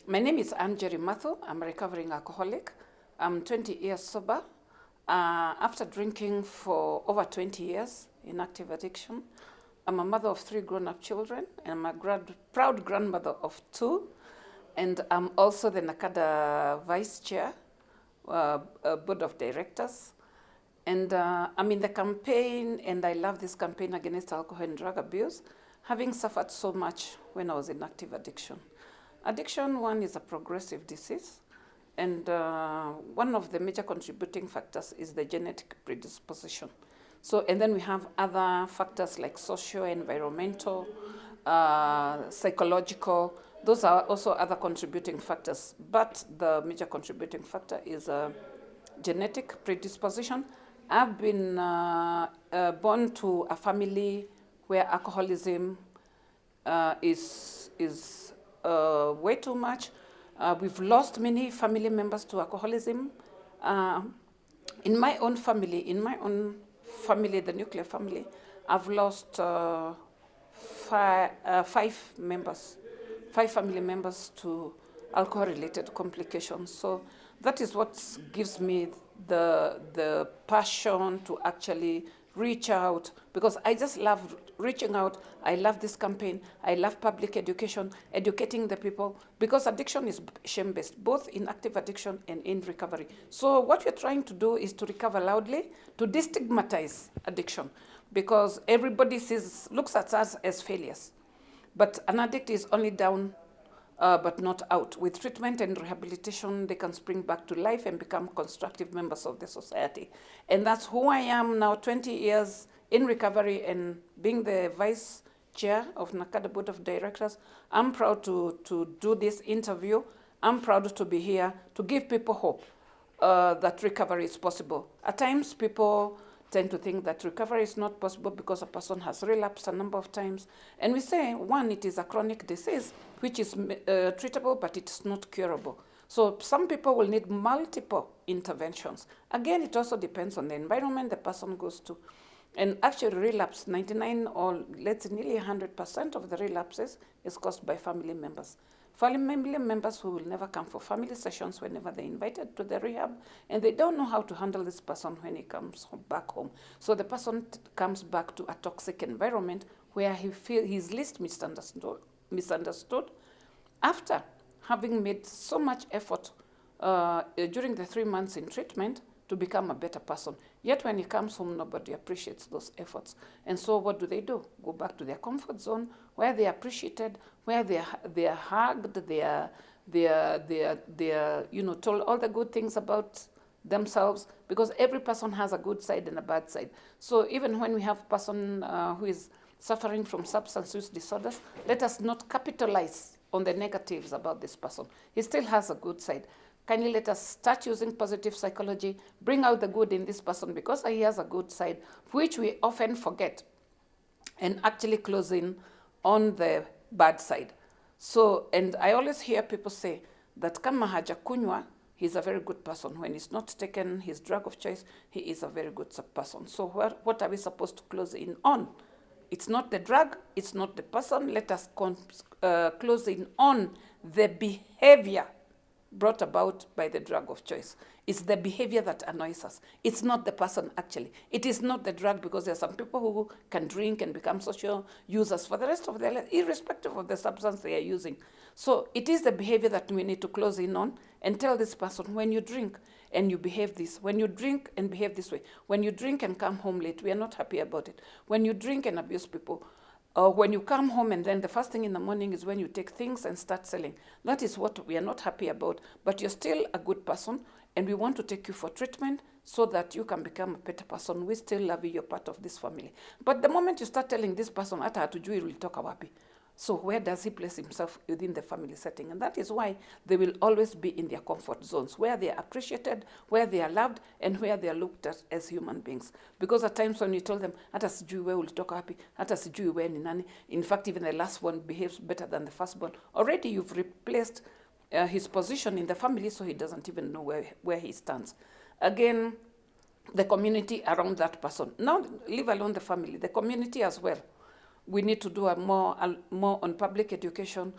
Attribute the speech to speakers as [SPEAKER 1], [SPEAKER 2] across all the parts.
[SPEAKER 1] My name is Mathu. I'm a recovering alcoholic. I'm 20 years sober. After drinking for over 20 years in active addiction, I'm a mother of 3 grown-up children, and I'm a proud grandmother of 2. And I'm also the NACADA Vice Chair, Board of Directors. And I'm in the campaign, and I love this campaign against alcohol and drug abuse, having suffered so much when I was in active addiction. Addiction, one, is a progressive disease, and one of the major contributing factors is the genetic predisposition. So, and then we have other factors like socio, environmental, psychological. Those are also other contributing factors, but the major contributing factor is genetic predisposition. I've been born to a family where alcoholism is way too much. We've lost many family members to alcoholism. In my own family, the nuclear family, I've lost 5 family members to alcohol-related complications. So that is what gives me the passion to actually reach out, because I just love reaching out. I love this campaign. I love public education, educating the people, because addiction is shame-based, both in active addiction and in recovery. So what we're trying to do is to recover loudly, to destigmatize addiction, because everybody looks at us as failures. But an addict is only down but not out. With treatment and rehabilitation, they can spring back to life and become constructive members of the society. And that's who I am now, 20 years in recovery and being the Vice Chair of NACADA Board of Directors. I'm proud to do this interview. I'm proud to be here to give people hope that recovery is possible. At times, people tend to think that recovery is not possible because a person has relapsed a number of times. And we say, one, it is a chronic disease, which is treatable, but it's not curable. So some people will need multiple interventions. Again, it also depends on the environment the person goes to. And actually relapse, 99 or let's say nearly 100% of the relapses is caused by family members. Family members who will never come for family sessions whenever they're invited to the rehab, and they don't know how to handle this person when he comes back home. So the person comes back to a toxic environment where he feels he's least misunderstood after having made so much effort during the 3 months in treatment to become a better person. Yet when he comes home, nobody appreciates those efforts. And so what do? Go back to their comfort zone where they are appreciated, where they are hugged, they are told all the good things about themselves, because every person has a good side and a bad side. So even when we have a person who is suffering from substance use disorders, let us not capitalize on the negatives about this person. He still has a good side. Kindly let us start using positive psychology, bring out the good in this person because he has a good side, which we often forget, and actually close in on the bad side. So, and I always hear people say that kama hajakunywa, he's a very good person. When he's not taken his drug of choice, he is a very good person. So what are we supposed to close in on? It's not the drug, it's not the person. Let us close in on the behavior brought about by the drug of choice. It's the behavior that annoys us. It's not the person, actually. It is not the drug, because there are some people who can drink and become social users for the rest of their life, irrespective of the substance they are using. So it is the behavior that we need to close in on and tell this person, when you drink and you behave this, when you drink and behave this way, when you drink and come home late, we are not happy about it. When you drink and abuse people, when you come home and then the first thing in the morning is when you take things and start selling. That is what we are not happy about. But you're still a good person, and we want to take you for treatment so that you can become a better person. We still love you, you're part of this family. But the moment you start telling this person, hata hatujui ulitoka wapi, so where does he place himself within the family setting? And that is why they will always be in their comfort zones, where they are appreciated, where they are loved, and where they are looked at as human beings. Because at times when you tell them, hata sijui we ulitoka wapi, hata sijui we ni nani, in fact, even the last one behaves better than the first one, already you've replaced his position in the family, so he doesn't even know where he stands. Again, the community around that person. Now, leave alone the family, the community as well. We need to do more on public education,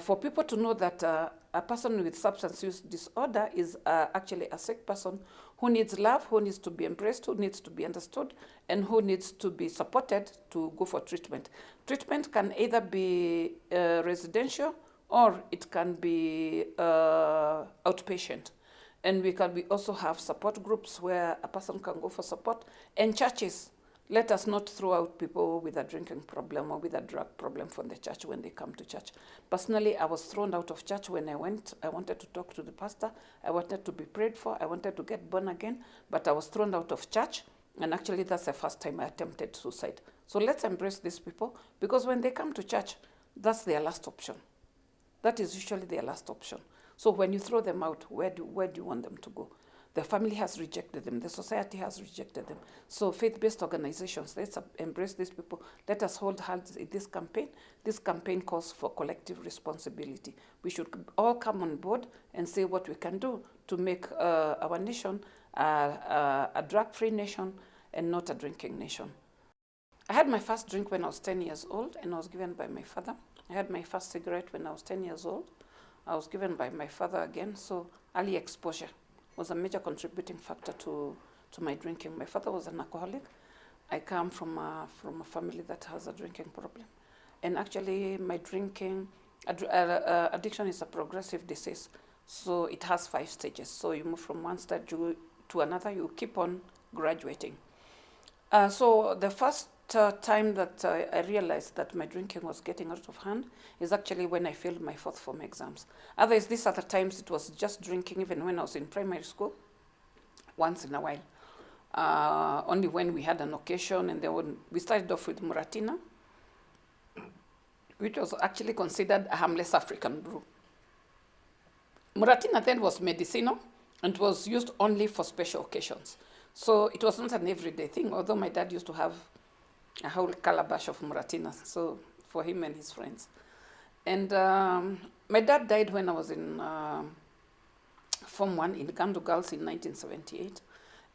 [SPEAKER 1] For people to know that a person with substance use disorder is actually a sick person who needs love, who needs to be embraced, who needs to be understood, and who needs to be supported to go for treatment. Treatment can either be residential or it can be outpatient. And we also have support groups where a person can go for support, and churches. Let us not throw out people with a drinking problem or with a drug problem from the church when they come to church. Personally, I was thrown out of church when I went. I wanted to talk to the pastor. I wanted to be prayed for. I wanted to get born again, but I was thrown out of church. And actually, that's the first time I attempted suicide. So let's embrace these people, because when they come to church, that's their last option. That is usually their last option. So when you throw them out, where do you want them to go? The family has rejected them. The society has rejected them. So faith-based organizations, let's embrace these people. Let us hold hands in this campaign. This campaign calls for collective responsibility. We should all come on board and say what we can do to make our nation a drug-free nation and not a drinking nation. I had my first drink when I was 10 years old, and I was given by my father. I had my first cigarette when I was 10 years old. I was given by my father again. So early exposure was a major contributing factor to my drinking. My father was an alcoholic. I come from a family that has a drinking problem. And actually my drinking, addiction is a progressive disease. So it has 5 stages. So you move from one stage to another, you keep on graduating. So the first time that I realized that my drinking was getting out of hand is actually when I failed my 4th form exams. Otherwise, these other times it was just drinking, even when I was in primary school, once in a while. Only when we had an occasion, and then when we started off with Muratina, which was actually considered a harmless African brew. Muratina then was medicinal and was used only for special occasions. So it was not an everyday thing, although my dad used to have a whole calabash of Muratina, so for him and his friends. And my dad died when I was in Form 1 in Gandu Girls in 1978,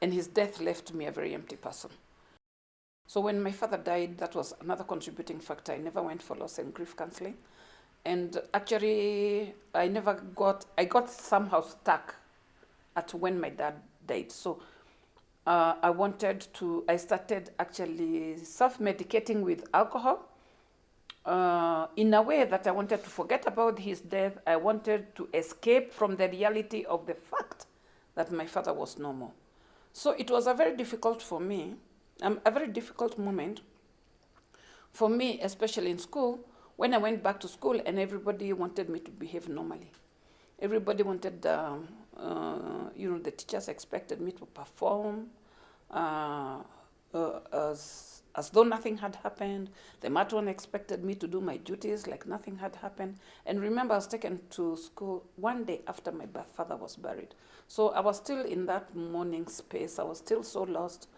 [SPEAKER 1] and his death left me a very empty person. So when my father died, that was another contributing factor. I never went for loss and grief counseling. And actually, I got somehow stuck at when my dad died. So I started actually self-medicating with alcohol in a way that I wanted to forget about his death. I wanted to escape from the reality of the fact that my father was no more. So it was a very difficult moment for me, especially in school, when I went back to school and everybody wanted me to behave normally. Everybody wanted, the teachers expected me to perform as though nothing had happened. The matron expected me to do my duties like nothing had happened. And remember, I was taken to school one day after my father was buried. So I was still in that mourning space. I was still so lost.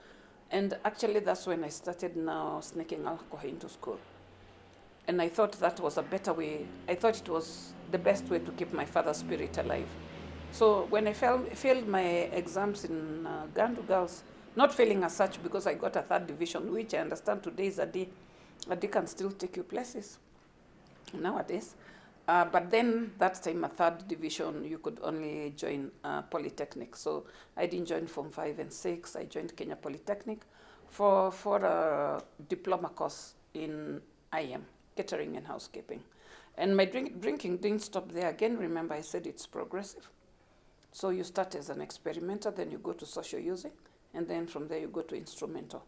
[SPEAKER 1] And actually, that's when I started now sneaking alcohol into school. And I thought that was a better way. I thought it was the best way to keep my father's spirit alive. So when I failed my exams in Gandu Girls, not failing as such because I got a 3rd division, which I understand today is a D can still take you places nowadays. But then that time, a 3rd division, you could only join Polytechnic. So I didn't join Form 5 and 6. I joined Kenya Polytechnic for a diploma course in IM, catering and housekeeping. And my drinking didn't stop there. Again, remember I said it's progressive. So you start as an experimenter, then you go to social using, and then from there you go to instrumental.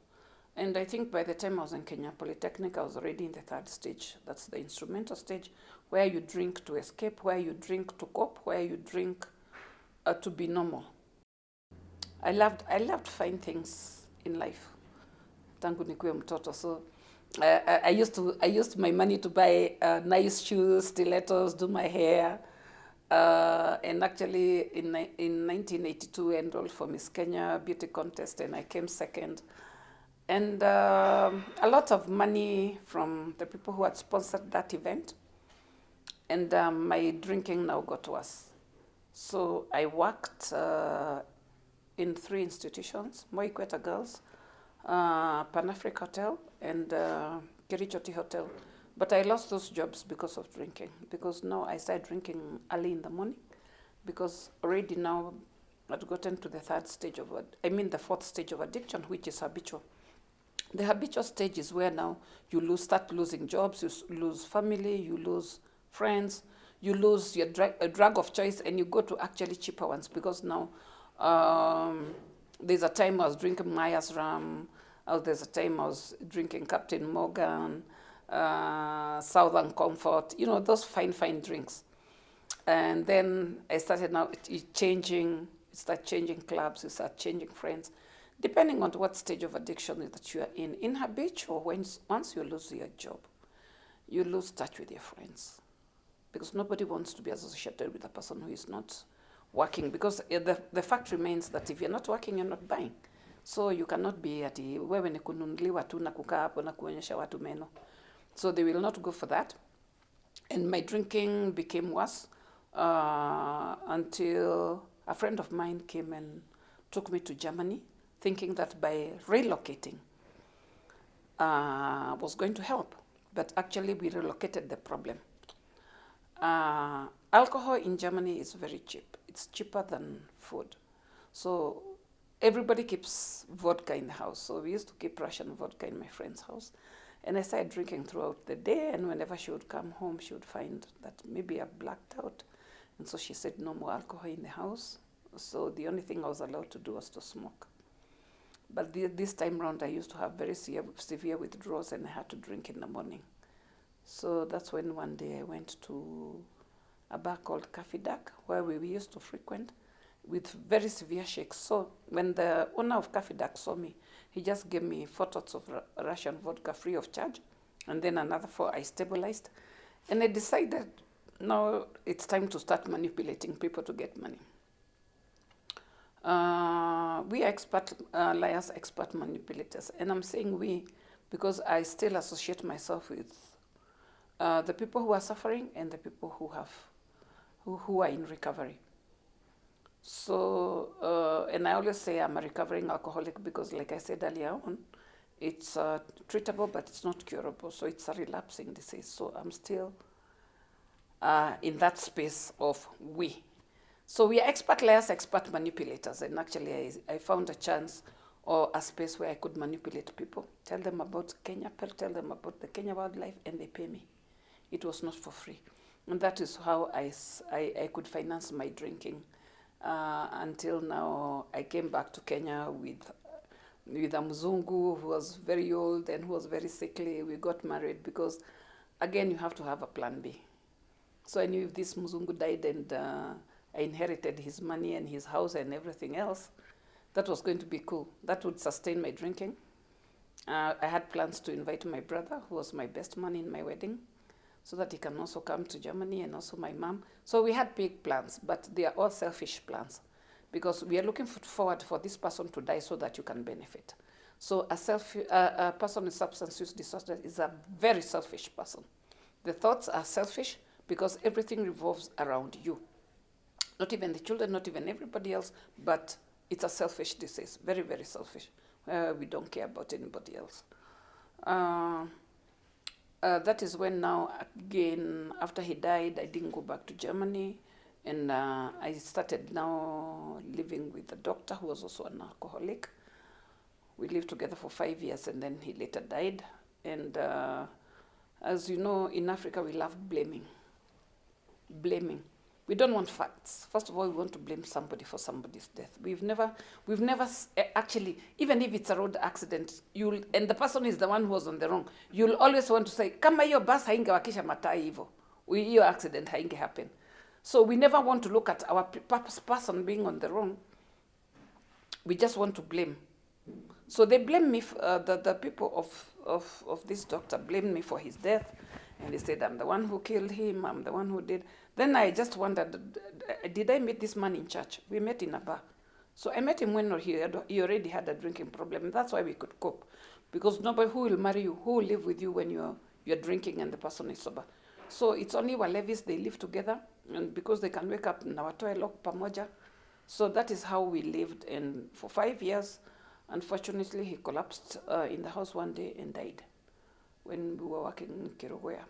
[SPEAKER 1] And I think by the time I was in Kenya Polytechnic, I was already in the 3rd stage. That's the instrumental stage, where you drink to escape, where you drink to cope, where you drink to be normal. I loved fine things in life. Tangu nikuwe mtoto. So I used my money to buy nice shoes, stilettos, do my hair. And actually, in 1982, I enrolled for Miss Kenya Beauty Contest, and I came 2nd. And a lot of money from the people who had sponsored that event. And my drinking now got worse. So I worked in 3 institutions: Moi Ikweta Girls, Pan Africa Hotel, and Kerichoti Hotel. But I lost those jobs because of drinking, because now I started drinking early in the morning, because already now I'd gotten to the the fourth stage of addiction, which is habitual. The habitual stage is where now you start losing jobs, you lose family, you lose friends, you lose your drug of choice, and you go to actually cheaper ones, because now there's a time I was drinking Maya's Ram, there's a time I was drinking Captain Morgan, Southern Comfort, those fine drinks. And then I started now changing clubs, you start changing friends, depending on what stage of addiction that you are in. In habitual, once you lose your job, you lose touch with your friends, because nobody wants to be associated with a person who is not working, because the fact remains that if you're not working, you're not buying. So you cannot be ati wewe ni kununuliwa tu na kukaa hapo na kuonyesha watu meno. So they will not go for that. And my drinking became worse until a friend of mine came and took me to Germany, thinking that by relocating was going to help. But actually we relocated the problem. Alcohol in Germany is very cheap. It's cheaper than food. So everybody keeps vodka in the house. So we used to keep Russian vodka in my friend's house. And I started drinking throughout the day, and whenever she would come home, she would find that maybe I blacked out. And so she said no more alcohol in the house. So the only thing I was allowed to do was to smoke. But this time round, I used to have very severe withdrawals, and I had to drink in the morning. So that's when one day I went to a bar called Cafe Duck, where we used to frequent, with very severe shakes. So when the owner of Cafe Duck saw me, he just gave me 4 tots of Russian vodka free of charge, and then another 4 I stabilized. And I decided now it's time to start manipulating people to get money. We are liars, expert manipulators. And I'm saying we because I still associate myself with the people who are suffering and the people who are in recovery. So, and I always say I'm a recovering alcoholic because, like I said earlier on, it's treatable, but it's not curable. So it's a relapsing disease. So I'm still in that space of we. So we are expert liars, expert manipulators. And actually, I found a chance or a space where I could manipulate people, tell them about Kenya, tell them about the Kenya wildlife, and they pay me. It was not for free. And that is how I could finance my drinking. Until now, I came back to Kenya with a Mzungu who was very old and who was very sickly. We got married because, again, you have to have a plan B. So I knew if this Mzungu died and I inherited his money and his house and everything else, that was going to be cool. That would sustain my drinking. I had plans to invite my brother, who was my best man in my wedding, so that he can also come to Germany, and also my mom. So we had big plans, but they are all selfish plans, because we are looking forward for this person to die so that you can benefit. So a person with substance use disorder is a very selfish person. The thoughts are selfish because everything revolves around you. Not even the children, not even everybody else, but it's a selfish disease, very, very selfish. We don't care about anybody else. That is when now, again, after he died, I didn't go back to Germany. And I started now living with a doctor who was also an alcoholic. We lived together for 5 years, and then he later died. And as you know, in Africa, we love blaming. Blaming. We don't want facts. First of all, we want to blame somebody for somebody's death. We've never actually, even if it's a road accident, and the person is the one who was on the wrong, you'll always want to say, kama hiyo bus haingewakisha mataa hivyo, hiyo accident hainge happen. So we never want to look at our person being on the wrong. We just want to blame. So they blame me, the people of this doctor blamed me for his death. And they said, I'm the one who killed him, I'm the one who did. Then I just wondered, did I meet this man in church? We met in a bar. So I met him when he already had a drinking problem. And that's why we could cope. Because nobody who will marry you, who will live with you when you're drinking and the person is sober. So it's only Walevis, they live together. And because they can wake up na watoe lock pamoja. So that is how we lived. And for 5 years, unfortunately, he collapsed in the house one day and died. when we were working in Kirugoya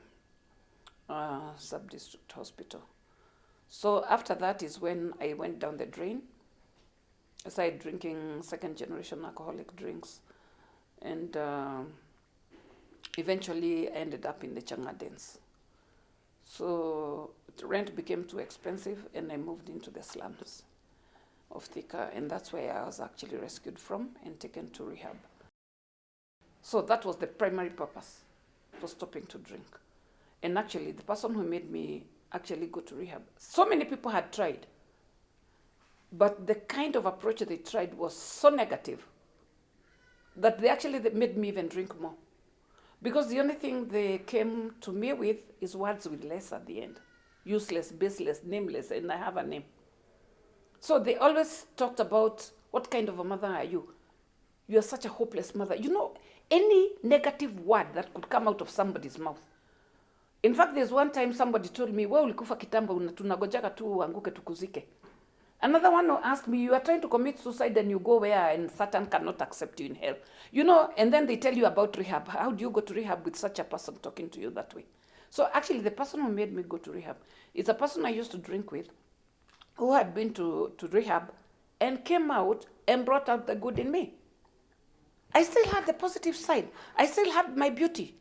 [SPEAKER 1] sub-district hospital. So after that is when I went down the drain. I started drinking second-generation alcoholic drinks, and eventually I ended up in the chang'aa dens. So rent became too expensive, and I moved into the slums of Thika, and that's where I was actually rescued from and taken to rehab. So that was the primary purpose for stopping to drink. And actually, the person who made me actually go to rehab, so many people had tried, but the kind of approach they tried was so negative that they made me even drink more. Because the only thing they came to me with is words with less at the end. Useless, baseless, nameless, and I have a name. So they always talked about, what kind of a mother are you? You are such a hopeless mother. You know, any negative word that could come out of somebody's mouth. In fact, there's one time somebody told me, wewe ulikufa kitambo, tunagojaka tu uanguke tukuzike. Another one asked me, you are trying to commit suicide and you go where and Satan cannot accept you in hell. You know, and then they tell you about rehab. How do you go to rehab with such a person talking to you that way? So actually, the person who made me go to rehab is a person I used to drink with, who had been to rehab and came out and brought out the good in me. I still had the positive side. I still had my beauty.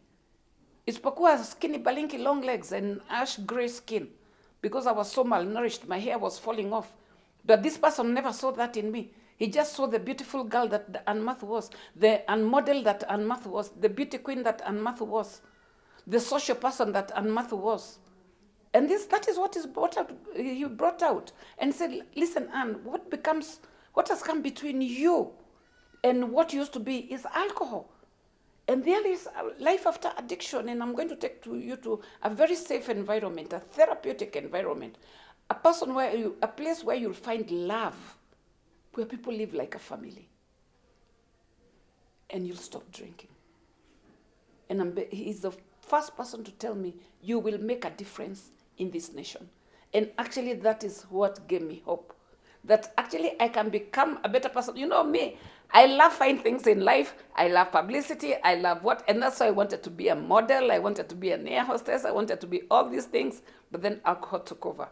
[SPEAKER 1] Isipokuwa skinny balinki, long legs and ash gray skin, because I was so malnourished, my hair was falling off. But this person never saw that in me. He just saw the beautiful girl that Mathu was, the model that Mathu was, the beauty queen that Mathu was, the social person that Mathu was. And that is what he brought out and said, listen, Anne, what has come between you and what used to be is alcohol. And there is life after addiction, and I'm going to take you to a very safe environment, a therapeutic environment, a place where you'll find love, where people live like a family, and you'll stop drinking. And he's the first person to tell me, you will make a difference in this nation. And actually, that is what gave me hope, that actually I can become a better person. You know me, I love fine things in life. I love publicity. I love and that's why I wanted to be a model. I wanted to be an air hostess. I wanted to be all these things, but then alcohol took over.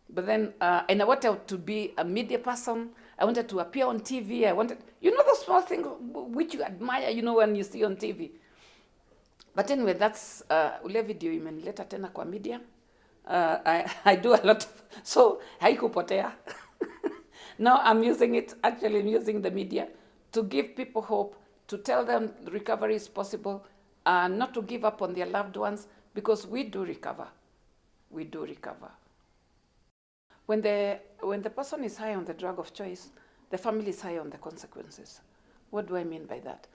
[SPEAKER 1] But then, and I wanted to be a media person. I wanted to appear on TV. You know, the small things which you admire, you know, when you see on TV. But anyway, that's ule video imenileta tena kwa media. I do a lot of, so haikupotea. Now I'm using the media to give people hope, to tell them recovery is possible, not to give up on their loved ones, because we do recover. We do recover. When the person is high on the drug of choice, the family is high on the consequences. What do I mean by that?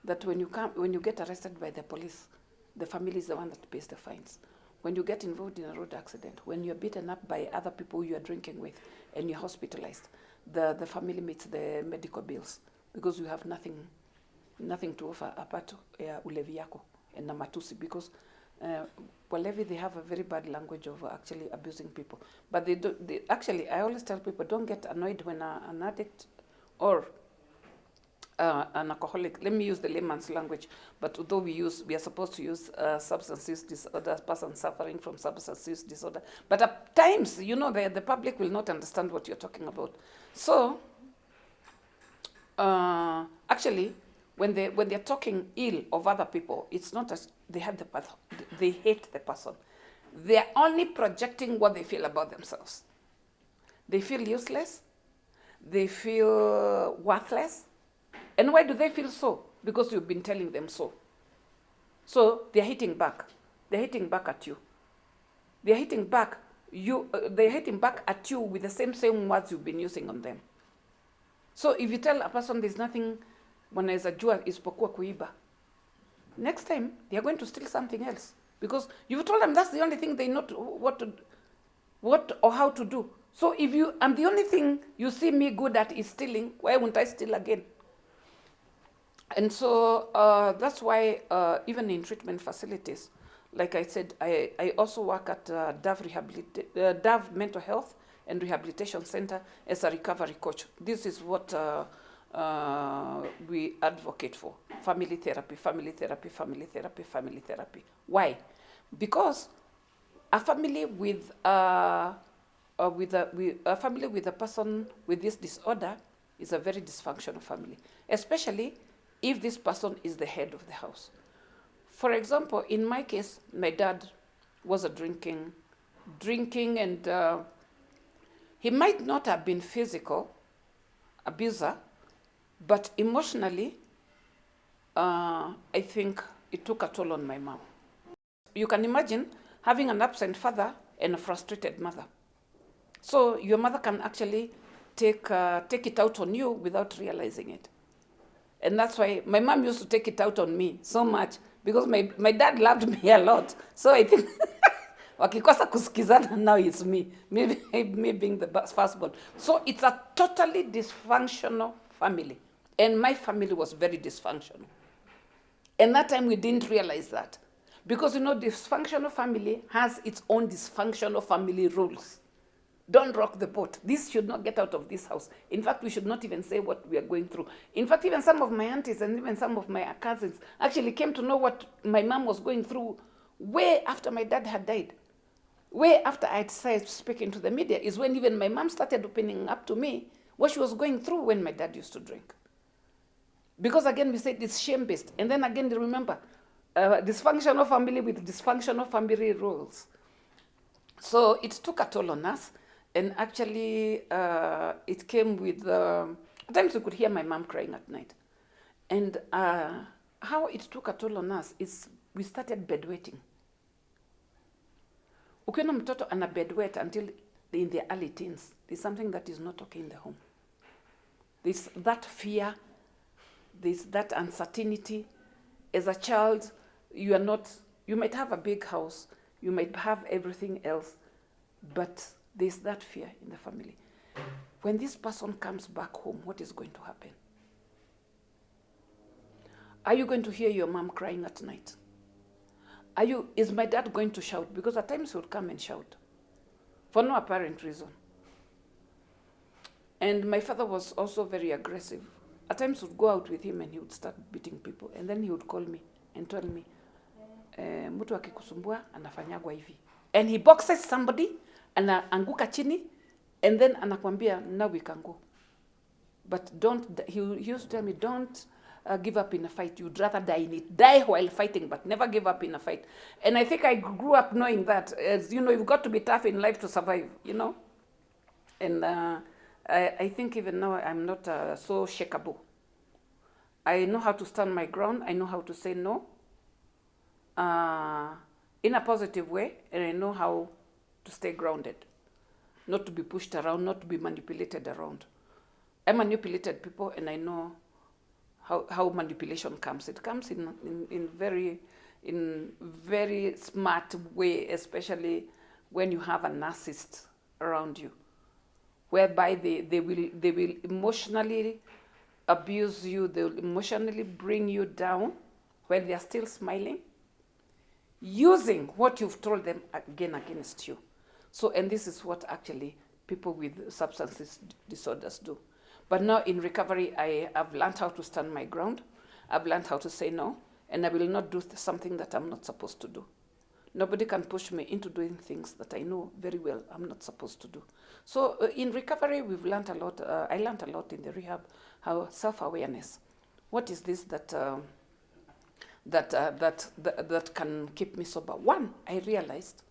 [SPEAKER 1] That when you get arrested by the police, the family is the one that pays the fines. When you get involved in a road accident, when you're beaten up by other people you are drinking with and you're hospitalized, the family meets the medical bills because you have nothing to offer apart ulevi yako and na matusi, because Walevi, they have a very bad language of actually abusing people. But actually, I always tell people, don't get annoyed when an addict or an alcoholic, let me use the layman's language, but although we are supposed to use substance use disorder, person suffering from substance use disorder, but at times, you know, the public will not understand what you're talking about. So, actually, when they're talking ill of other people, it's not as they hate the person. They're only projecting what they feel about themselves. They feel useless. They feel worthless. And why do they feel so? Because you've been telling them so. So they're hitting back. They're hitting back at you. They're hitting back at you with the same words you've been using on them. So if you tell a person there's nothing wanaweza jua isipokuwa kuiba, next time they are going to steal something else, because you've told them that's the only thing they know what or how to do. So if I'm the only thing you see me good at is stealing, why won't I steal again? And so that's why even in treatment facilities, like I said, I also work at Dove Mental Health and Rehabilitation Center as a recovery coach. This is what we advocate for family therapy, family therapy, family therapy, family therapy. Why? Because a family with a family with a person with this disorder is a very dysfunctional family, especially if this person is the head of the house. For example, in my case, my dad was a drinking, and he might not have been physical abuser, but emotionally, I think it took a toll on my mom. You can imagine having an absent father and a frustrated mother. So your mother can actually take it out on you without realizing it. And that's why my mom used to take it out on me so much, because my dad loved me a lot. So I think wakikosa kusikizana, now it's me being the firstborn. So it's a totally dysfunctional family. And my family was very dysfunctional. And that time we didn't realize that. Because, dysfunctional family has its own dysfunctional family rules. Don't rock the boat. This should not get out of this house. In fact, we should not even say what we are going through. In fact, even some of my aunties and even some of my cousins actually came to know what my mom was going through way after my dad had died. Way after I had started speaking to the media is when even my mom started opening up to me what she was going through when my dad used to drink. Because again, we said it's shame-based. And then again, remember, dysfunctional family with dysfunctional family rules. So it took a toll on us. And actually, it came with, at times we could hear my mom crying at night. And how it took a toll on us is we started bedwetting. Ukiona mtoto ana bedwet until in the early teens, there's something that is not okay in the home. There's that fear, there's that uncertainty. As a child, you might have a big house, you might have everything else, but there's that fear in the family. When this person comes back home, what is going to happen? Are you going to hear your mom crying at night? Is my dad going to shout? Because at times he would come and shout for no apparent reason. And my father was also very aggressive. At times he would go out with him and he would start beating people. And then he would call me and tell me, mtu akikusumbua anafanyagwa hivi. And he boxes somebody, anaanguka chini, and then anakwambia, now we can go. But he used to tell me, don't give up in a fight. You'd rather die in it. Die while fighting, but never give up in a fight. And I think I grew up knowing that, as you've got to be tough in life to survive, And I think even now I'm not so shakeable. I know how to stand my ground. I know how to say no in a positive way, and I know how to stay grounded, not to be pushed around, not to be manipulated around. I manipulated people, and I know how manipulation comes. It comes in very smart way, especially when you have a narcissist around you, whereby they will emotionally abuse you, they will emotionally bring you down while they are still smiling, using what you've told them again against you. So, and this is what actually people with substance disorders do. But now in recovery, I have learned how to stand my ground. I've learned how to say no, and I will not do something that I'm not supposed to do. Nobody can push me into doing things that I know very well I'm not supposed to do. So in recovery, we've learned a lot. I learned a lot in the rehab, how self-awareness. What is this that can keep me sober? One, I realized,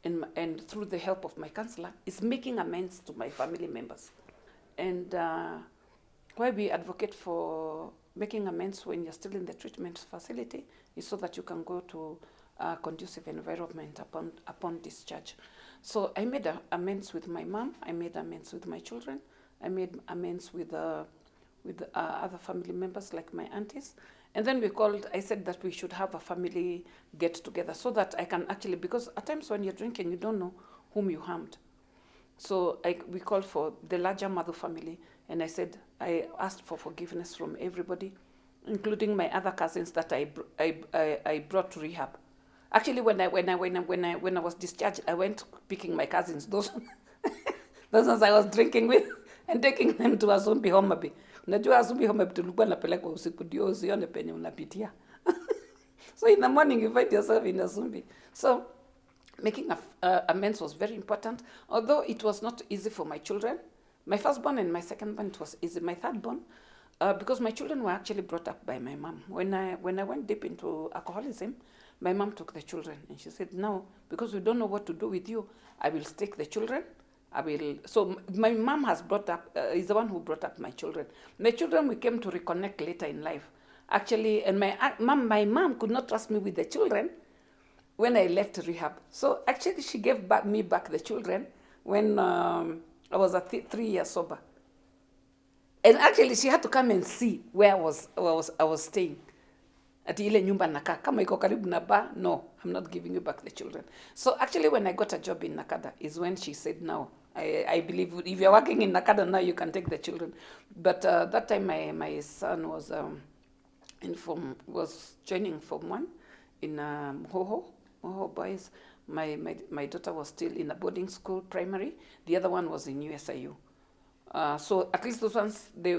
[SPEAKER 1] and through the help of my counselor, is making amends to my family members. And why we advocate for making amends when you're still in the treatment facility is so that you can go to a conducive environment upon discharge. So I made amends with my mom. I made amends with my children. I made amends with other family members like my aunties. And then I said that we should have a family get together so that I can actually, because at times when you're drinking, you don't know whom you harmed. So we called for the larger Mathu family, and I asked for forgiveness from everybody, including my other cousins that I brought to rehab. Actually, when I was discharged, I went picking my cousins, those ones I was drinking with, and taking them to Azumbi Homaby. Najua asubuhi homa tulikuwa napelekwa usiku ndio usione penye unapitia. So in the morning you find yourself in a zombie. So making amends was very important, although it was not easy for my children. My firstborn and my secondborn, it was easy. My thirdborn, because my children were actually brought up by my mom. When I went deep into alcoholism, my mom took the children and she said, "No, because we don't know what to do with you, I will take the children. I will." So my mom has brought up, is the one who brought up my children. My children, we came to reconnect later in life. Actually, and my mom could not trust me with the children when I left rehab. So actually she gave me back the children when I was 3 years sober. And actually she had to come and see where I was staying. Ati ile nyumba nakaa kama iko karibu na bar, no, I'm not giving you back the children. So actually when I got a job in NACADA is when she said, "No, I believe if you're working in NACADA now, you can take the children." But that time my son was joining Form 1 in Moho Boys. My daughter was still in a boarding school, primary. The other one was in USIU. So at least those ones, they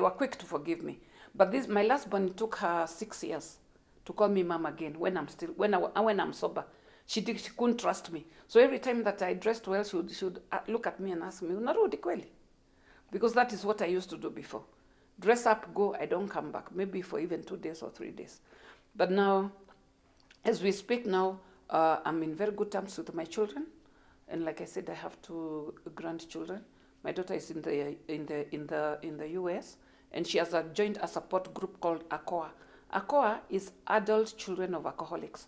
[SPEAKER 1] were quick to forgive me. But my last born, it took her 6 years to call me mom again when I'm sober. She couldn't trust me. So every time that I dressed well, she would look at me and ask me, "Unarudi kweli?" Because that is what I used to do before. Dress up, go, I don't come back, maybe for even 2 days or 3 days. But now, as we speak now, I'm in very good terms with my children. And like I said, I have 2 grandchildren. My daughter is in the US, and she has joined a support group called ACOA. ACOA is Adult Children of Alcoholics.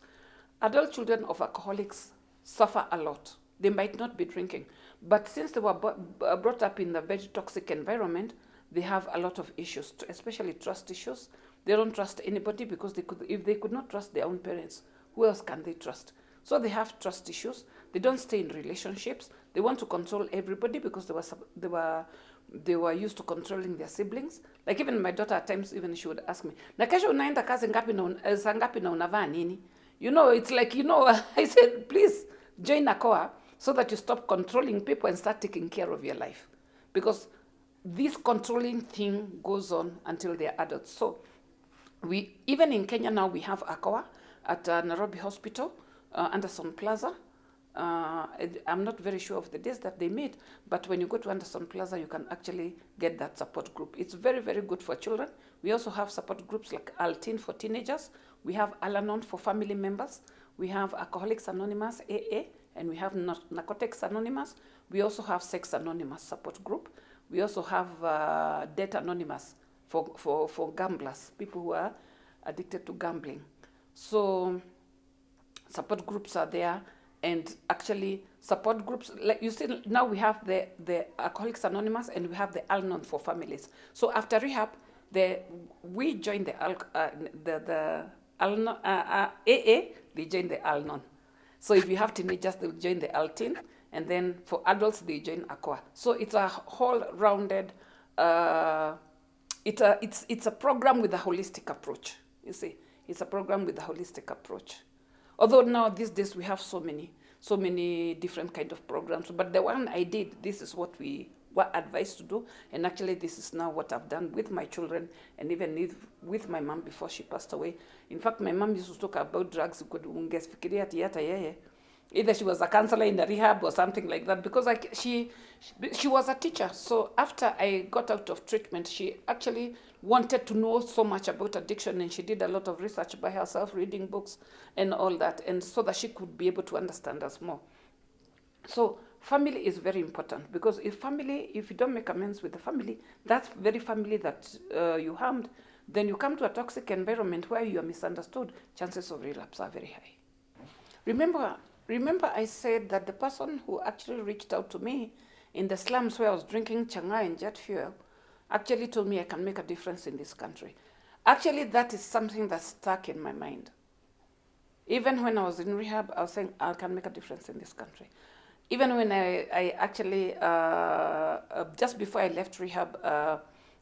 [SPEAKER 1] Adult children of alcoholics suffer a lot. They might not be drinking, but since they were brought up in a very toxic environment, they have a lot of issues, especially trust issues. They don't trust anybody because if they could not trust their own parents, who else can they trust? So they have trust issues. They don't stay in relationships. They want to control everybody because they were used to controlling their siblings. Like even my daughter at times, even she would ask me, "Na kesho unaenda kazi ngapi na saa ngapi na unavaa nini?" You know, it's like, I said, please join ACOA so that you stop controlling people and start taking care of your life. Because this controlling thing goes on until they're adults. So even in Kenya now, we have ACOA at Nairobi Hospital, Anderson Plaza. I'm not very sure of the days that they meet, but when you go to Anderson Plaza, you can actually get that support group. It's very, very good for children. We also have support groups like Al-Teen for teenagers. We have Al-Anon for family members. We have Alcoholics Anonymous, AA, and we have Narcotics Anonymous. We also have Sex Anonymous support group. We also have Debt Anonymous for gamblers, people who are addicted to gambling. So support groups are there. And actually, support groups, like you see, now we have the Alcoholics Anonymous and we have the Al-Anon for families. So after rehab, we join the Al-Anon, AA, they join the Al-Anon. So if you have teenagers, they'll join the Al-Teen, and then for adults, they join ACOA. So it's a whole rounded, it's a program with a holistic approach. You see, it's a program with a holistic approach. Although now these days we have so many different kind of programs, but the one I did, this is what we were advised to do, and actually this is now what I've done with my children, and even with my mom before she passed away. In fact, my mom used to talk about drugs. Either she was a counselor in the rehab or something like that, because she was a teacher. So after I got out of treatment, she actually wanted to know so much about addiction, and she did a lot of research by herself, reading books and all that, and so that she could be able to understand us more. So family is very important, because if you don't make amends with the family, that very family that you harmed, then you come to a toxic environment where you are misunderstood, chances of relapse are very high. Remember I said that the person who actually reached out to me in the slums where I was drinking chang'aa and jet fuel actually told me I can make a difference in this country. Actually, that is something that stuck in my mind. Even when I was in rehab, I was saying I can make a difference in this country. Even when I actually, just before I left rehab,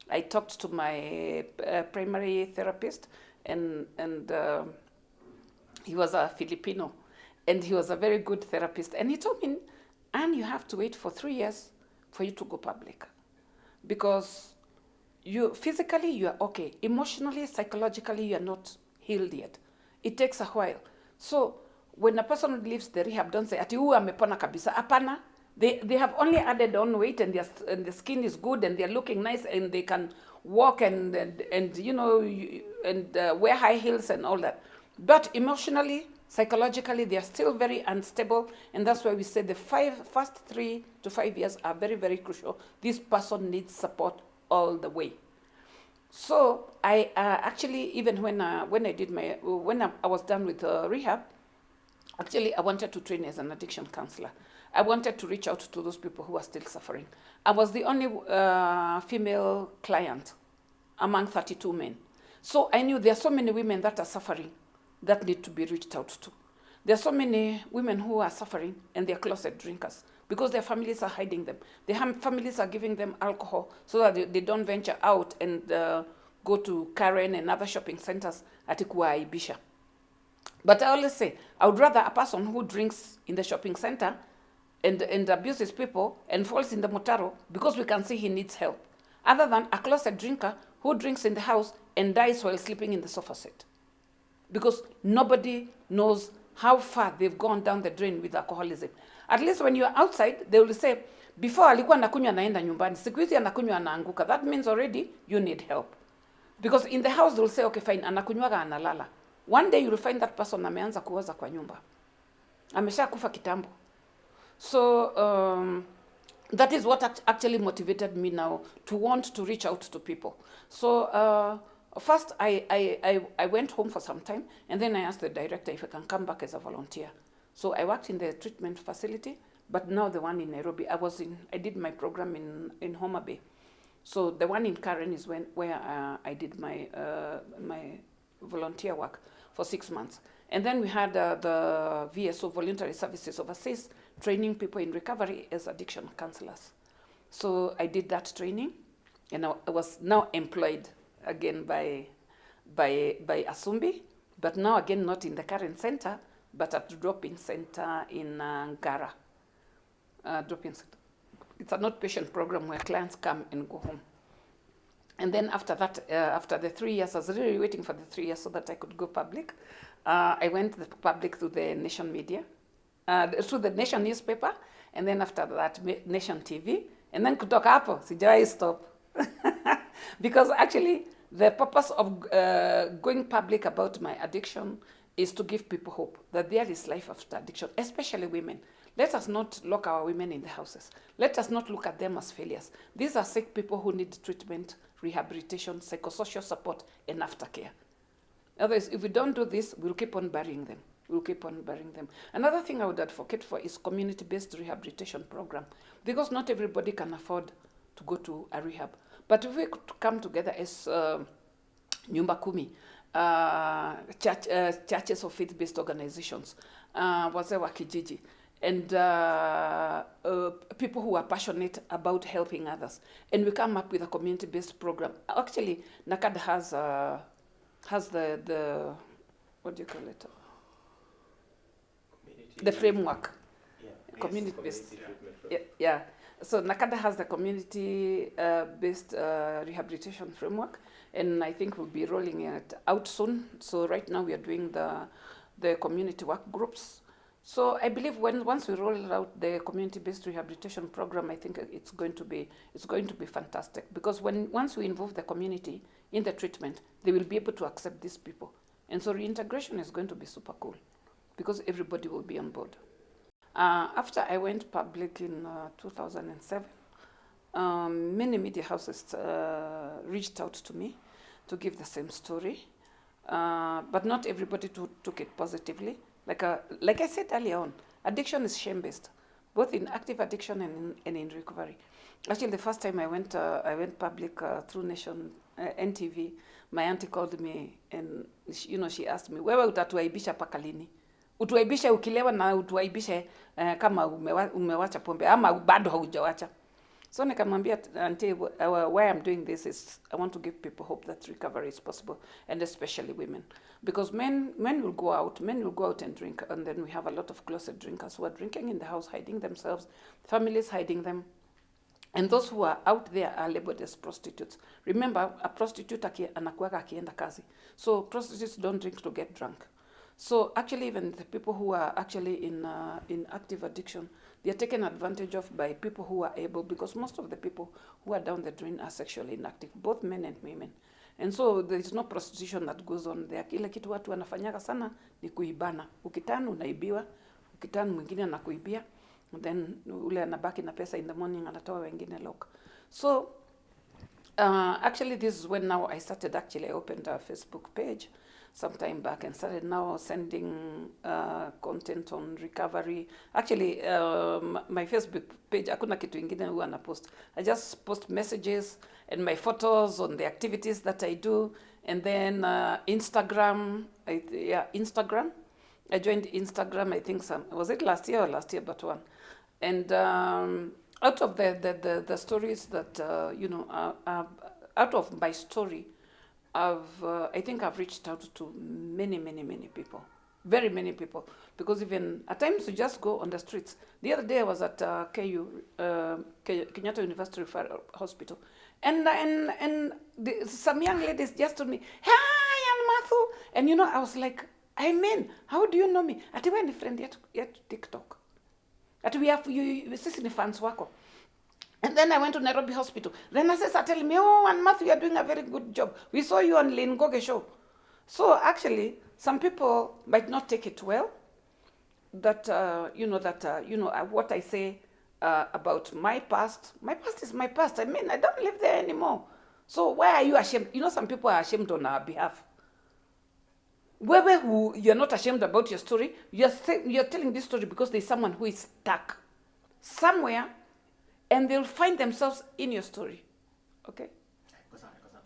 [SPEAKER 1] I talked to my primary therapist, and he was a Filipino. And he was a very good therapist. And he told me, "Anne, you have to wait for 3 years for you to go public." because you physically you are okay, emotionally, psychologically you are not healed yet. It takes a while. So when a person leaves the rehab, don't say ati huyu amepona kabisa. Hapana. They have only added on weight, and their skin is good, and they're looking nice, and they can walk and you know wear high heels and all that. But emotionally, psychologically, they are still very unstable, and that's why we say the first 3 to 5 years are very, very crucial. This person needs support all the way. So I actually, even when I was done with rehab, actually I wanted to train as an addiction counselor. I wanted to reach out to those people who are still suffering. I was the only female client among 32 men. So I knew there are so many women that are suffering that need to be reached out to. There are so many women who are suffering and they're closet drinkers because their families are hiding them. Their families are giving them alcohol so that they don't venture out and go to Karen and other shopping centers at kuwaibisha. But I always say, I would rather a person who drinks in the shopping center and abuses people and falls in the mutaro because we can see he needs help, other than a closet drinker who drinks in the house and dies while sleeping in the sofa set. Because nobody knows how far they've gone down the drain with alcoholism. At least when you're outside, they will say, before alikuwa anakunywa naenda nyumbani, siku hizi anakunywa anaanguka. That means already you need help. Because in the house, they will say, okay, fine, anakunywaga analala. One day you will find that person ameanza kuoza kwa nyumba. Amesha kufa kitambo. So that is what actually motivated me now to want to reach out to people. So first I went home for some time, and then I asked the director if I can come back as a volunteer. So I worked in the treatment facility, but now the one in Nairobi. I did my program in Homa Bay. So the one in Karen is where I did my volunteer work for 6 months. And then we had the VSO, Voluntary Services Overseas, training people in recovery as addiction counselors. So I did that training, and I was now employed again by Asumbi, but now again not in the current center, but at the drop-in center in Ngara. Drop-in center. It's an outpatient program where clients come and go home. And then after that, after the 3 years, I was really waiting for the 3 years so that I could go public. I went public through the Nation media, through the Nation newspaper, and then after that, Nation TV, and then kutoka hapo, sijawai stop. Because actually, the purpose of going public about my addiction is to give people hope that there is life after addiction, especially women. Let us not lock our women in the houses. Let us not look at them as failures. These are sick people who need treatment, rehabilitation, psychosocial support, and aftercare. Otherwise, if we don't do this, we'll keep on burying them. We'll keep on burying them. Another thing I would advocate for is community-based rehabilitation program, because not everybody can afford to go to a rehab. But if we could come together as Nyumba Kumi, churches or faith-based organizations, wazee wa kijiji, and people who are passionate about helping others, and we come up with a community-based program. Actually, NACADA has the what do you call it? The framework. Yeah. Community-based. Yeah. So NACADA has the community-based rehabilitation framework, and I think we'll be rolling it out soon. So right now we are doing the community work groups. So I believe once we roll out the community-based rehabilitation program, I think it's going to be fantastic, because once we involve the community in the treatment, they will be able to accept these people, and so reintegration is going to be super cool, because everybody will be on board. After I went public in 2007, many media houses reached out to me to give the same story, but not everybody took it positively. Like I said earlier on, addiction is shame-based, both in active addiction and in recovery. Actually, the first time I went public through Nation NTV, my auntie called me, and she asked me, wewe utatuaibisha paka lini? Utuaibishe ukilewa na utuaibishe kama umewacha pombe ama bado haujawacha. So nikamwambia auntie, why I'm doing this is I want to give people hope that recovery is possible, and especially women. Because men will go out and drink, and then we have a lot of closet drinkers who are drinking in the house, hiding themselves, families hiding them. And those who are out there are labeled as prostitutes. Remember, a prostitute anakuwaga akienda kazi. So prostitutes don't drink to get drunk. So actually, even the people who are actually in active addiction, they are taken advantage of by people who are able, because most of the people who are down the drain are sexually inactive, both men and women. And so there is no prostitution that goes on there. Kile kitu watu wanafanyaga sana ni kuibana. Ukitana unaibiwa, ukitana mwingine anakuibia, then ule anabaki na pesa in the morning anatoa wengine lock. So actually this is when now I started, actually I opened a Facebook page some time back and started now sending content on recovery. Actually, my Facebook page, hakuna kitu ingine huwa na post. I just post messages and my photos on the activities that I do. And then Instagram, Instagram. I joined Instagram, I think was it last year or last year, but one. And out of the stories that, out of my story, I think I've reached out to many people, very many people, because even at times you just go on the streets. The other day I was at KU, Kenyatta University Referral Hospital, and some young ladies just told me, "Hi, I'm Mathu," and I was like, "I mean, how do you know me?" Ati wewe ni friend yetu TikTok. Ati we have sisi ni fans wako. And then I went to Nairobi Hospital. Then nurses are telling me, "Oh, and Mathu, you are doing a very good job. We saw you on Lynn Goge show." So actually, some people might not take it well. That what I say about my past is my past. I mean, I don't live there anymore. So why are you ashamed? Some people are ashamed on our behalf. Wewe who you're not ashamed about your story, you're telling this story because there's someone who is stuck somewhere, and they'll find themselves in your story. Okay?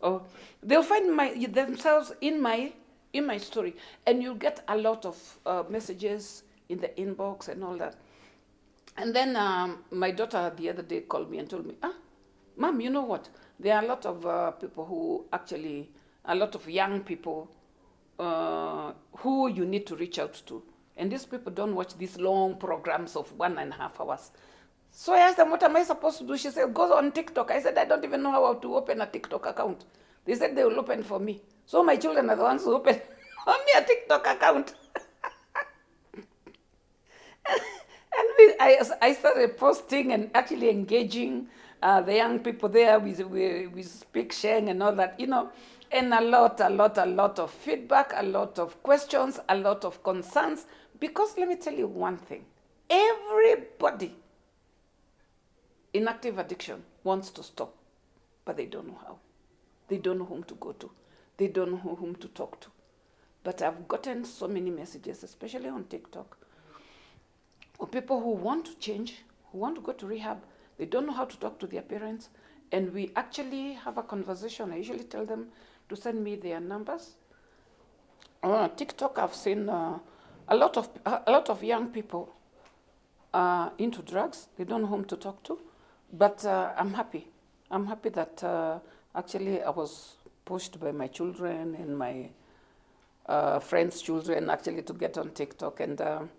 [SPEAKER 1] Oh, they'll find themselves in my story, and you'll get a lot of messages in the inbox and all that. And then my daughter the other day called me and told me, "Mom, you know what? There are a lot of people who actually, a lot of young people who you need to reach out to. And these people don't watch these long programs of 1.5 hours. So I asked them, "What am I supposed to do?" She said, "Go on TikTok." I said, "I don't even know how to open a TikTok account." They said they will open for me. So my children are the ones who open only a TikTok account. And I started posting and actually engaging the young people there. We speak Sheng and all that, and a lot of feedback, a lot of questions, a lot of concerns. Because let me tell you one thing, everybody in active addiction wants to stop, but they don't know how. They don't know whom to go to. They don't know whom to talk to. But I've gotten so many messages, especially on TikTok, of people who want to change, who want to go to rehab. They don't know how to talk to their parents. And we actually have a conversation. I usually tell them to send me their numbers. On TikTok, I've seen a lot of young people into drugs. They don't know whom to talk to. But I'm happy. I'm happy that actually I was pushed by my children and my friends' children actually to get on TikTok. And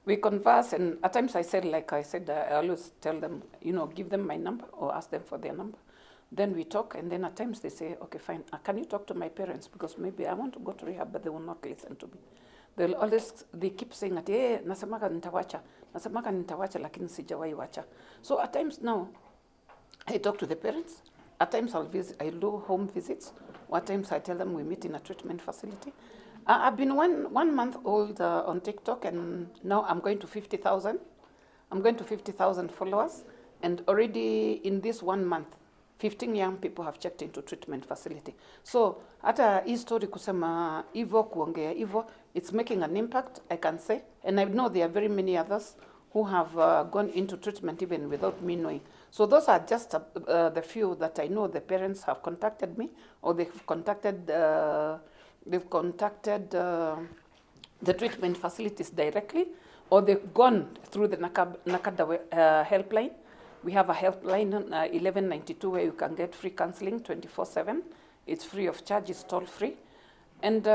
[SPEAKER 1] we converse, and at times I always tell them, give them my number or ask them for their number. Then we talk, and then at times they say, "Okay, fine, can you talk to my parents? Because maybe I want to go to rehab, but they will not listen to me." They keep saying that, "Nasemaga nitawacha, lakini sijawahi wacha." So at times now, I talk to the parents. At times I do home visits. At times I tell them we meet in a treatment facility. I've been one month old on TikTok, and now I'm going to 50,000. I'm going to 50,000 followers, and already in this 1 month, 15 young people have checked into treatment facility. So hata hii story kusema hivyo, kuongea hivyo, it's making an impact, I can say. And I know there are very many others who have gone into treatment even without me knowing. So those are just the few that I know the parents have contacted me, or they've contacted the treatment facilities directly, or they've gone through the NACADA helpline. We have a helpline, 1192, where you can get free counseling 24/7. It's free of charge, it's toll free. And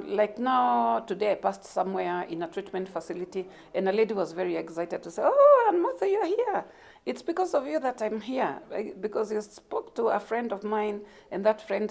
[SPEAKER 1] like now, today I passed somewhere in a treatment facility, and a lady was very excited to say, "Oh, and Mathu, you're here. It's because of you that I'm here, because you spoke to a friend of mine, and that friend,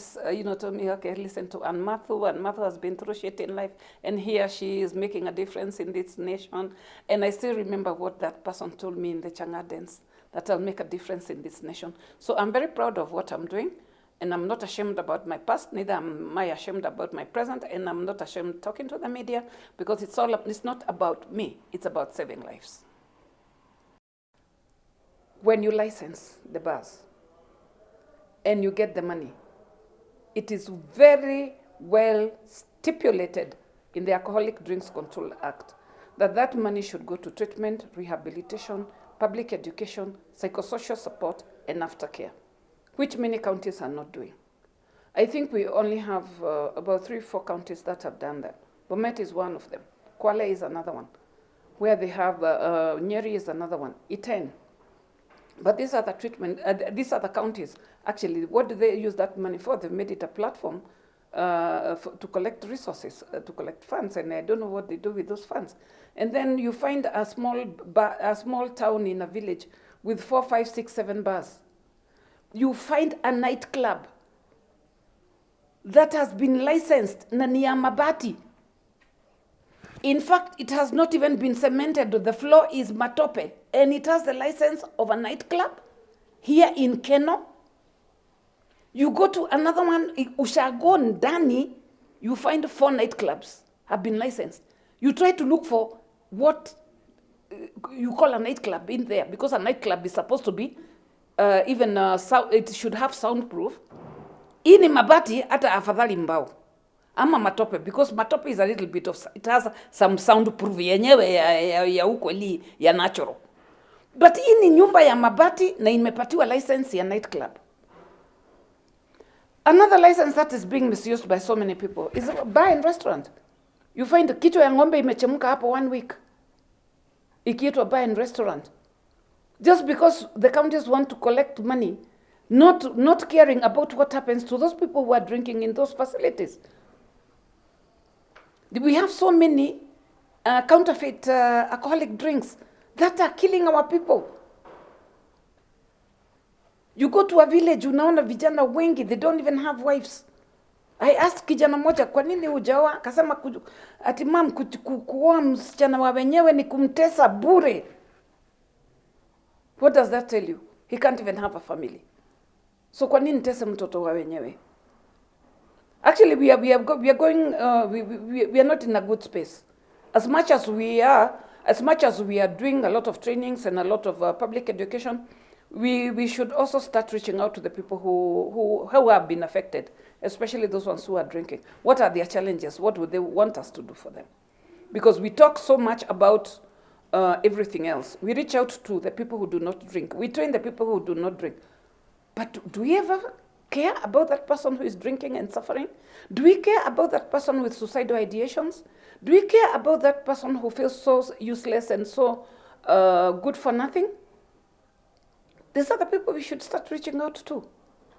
[SPEAKER 1] told me, okay, listen to Ann Mathu, and Mathu has been through shit in life, and here she is making a difference in this nation. And I still remember what that person told me in the chang'aa dance, that I'll make a difference in this nation. So I'm very proud of what I'm doing, and I'm not ashamed about my past, neither am I ashamed about my present, and I'm not ashamed talking to the media, because it's not about me, it's about saving lives. When you license the bars and you get the money, it is very well stipulated in the Alcoholic Drinks Control Act that money should go to treatment, rehabilitation, public education, psychosocial support, and aftercare, which many counties are not doing. I think we only have about 3-4 counties that have done that. Bomet is one of them. Kwale is another one. Where they have, Nyeri is another one. Iten. But these are the these are the counties. Actually, what do they use that money for? They've made it a platform to collect resources, to collect funds, and I don't know what they do with those funds. And then you find a small town in a village with 4, 5, 6, 7 bars. You find a nightclub that has been licensed na ni ya mabati. In fact, it has not even been cemented. The floor is matope, and it has the license of a nightclub here in Keno. You go to another one, Ushago Ndani, you find 4 nightclubs have been licensed. You try to look for what you call a nightclub in there, because a nightclub is supposed to be it should have soundproof. Ini mabati ata afadhali mbao. Ama matope, because matope is a little bit of, it has some soundproof yenyewe ya ukweli ya natural. But hii ni nyumba ya mabati na imepatiwa license ya nightclub. Another license that is being misused by so many people is a bar and restaurant. You find kichwa ya ng'ombe imechemuka hapo 1 week. Ikiitwa bar and restaurant. Just because the counties want to collect money, not caring about what happens to those people who are drinking in those facilities. We have so many counterfeit alcoholic drinks that are killing our people. You go to a village, unaona vijana wengi, they don't even have wives. I asked kijana moja, kwa nini hujaoa? Akasema ati mam, kuoa msichana wa wenyewe ni kumtesa bure. What does that tell you? He can't even have a family. So kwa nini tese mtoto wa wenyewe? Actually, we are not in a good space. As much as we are doing a lot of trainings and a lot of public education, we should also start reaching out to the people who have been affected, especially those ones who are drinking. What are their challenges? What would they want us to do for them? Because we talk so much about everything else. We reach out to the people who do not drink. We train the people who do not drink. But do we ever care about that person who is drinking and suffering? Do we care about that person with suicidal ideations? Do we care about that person who feels so useless and so good for nothing? These are the people we should start reaching out to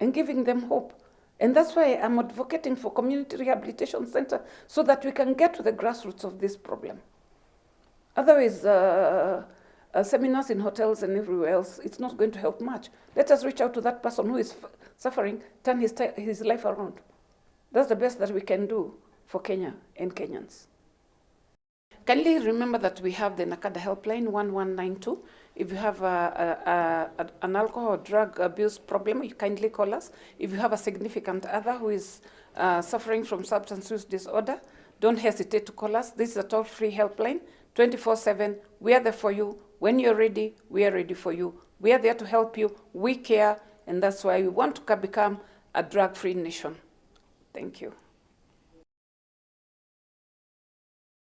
[SPEAKER 1] and giving them hope. And that's why I'm advocating for community rehabilitation center, so that we can get to the grassroots of this problem. Otherwise, seminars in hotels and everywhere else, it's not going to help much. Let us reach out to that person who is suffering, turn his life around. That's the best that we can do for Kenya and Kenyans. Kindly remember that we have the NACADA helpline 1192. If you have an alcohol or drug abuse problem, you kindly call us. If you have a significant other who is suffering from substance use disorder, don't hesitate to call us. This is a toll-free helpline, 24/7. We are there for you. When you're ready, we are ready for you. We are there to help you. We care, and that's why we want to become a drug-free nation. Thank you.